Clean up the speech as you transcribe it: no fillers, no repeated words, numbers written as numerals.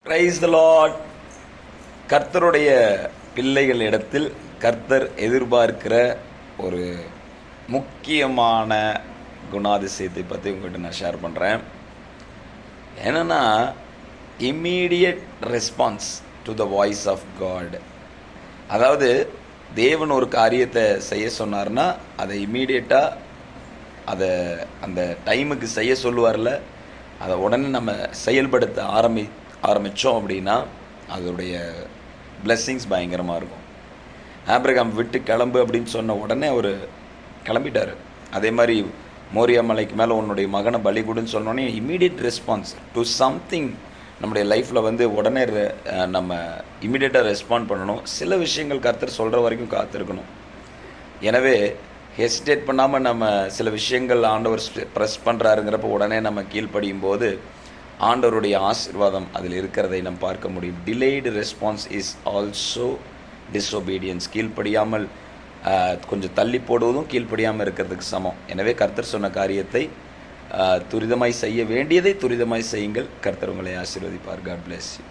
Praise the Lord. கர்த்தருடைய பிள்ளைகள் இடத்தில் கர்த்தர் எதிர்பார்க்கிற ஒரு முக்கியமான குணாதிசயத்தை பற்றி உங்கள்கிட்ட நான் ஷேர் பண்ணுறேன். என்னென்னா, immediate response to the voice of God. அதாவது தேவன் ஒரு காரியத்தை செய்ய சொன்னார்னா அதை இம்மீடியட்டாக அதை அந்த டைமுக்கு செய்ய சொல்லுவார்ல, அதை உடனே நம்ம செயல்படுத்த ஆரம்பித்தோம் அப்படின்னா அதோடைய பிளெஸ்ஸிங்ஸ் பயங்கரமாக இருக்கும். ஆபிரகாம் விட்டு கிளம்பு அப்படின்னு சொன்ன உடனே அவர் கிளம்பிட்டார். அதே மாதிரி மோரியா மலைக்கு மேலே உன்னுடைய மகனை பலி கொடுன்னு சொன்னோடனே இம்மீடியட் ரெஸ்பான்ஸ் டு சம்திங். நம்முடைய லைஃப்பில் உடனே நம்ம இம்மீடியட்டாக ரெஸ்பாண்ட் பண்ணணும். சில விஷயங்கள் கர்த்தர் சொல்கிற வரைக்கும் காத்திருக்கணும். எனவே ஹெசிடேட் பண்ணாமல் நம்ம சில விஷயங்கள் ஆண்டவர் ப்ரெஸ் பண்ணுறாருங்கிறப்ப உடனே நம்ம கீழ்ப்படியும் போது ஆண்டவருடைய ஆசீர்வாதம் அதில் இருக்கிறதை நம்ம பார்க்க முடியும். டிலேய்டு ரெஸ்பான்ஸ் இஸ் ஆல்சோ டிஸ்ஒபீடியன்ஸ். கீழ்ப்படியாமல் கொஞ்சம் தள்ளி போடுவதும் கீழ்ப்படியாமல் இருக்கிறதுக்கு சமம். எனவே கர்த்தர் சொன்ன காரியத்தை துரிதமாய் செய்ய வேண்டியதை துரிதமாய் செய்யுங்கள். கர்த்தர் உங்களை ஆசீர்வதிப்பார். God bless you.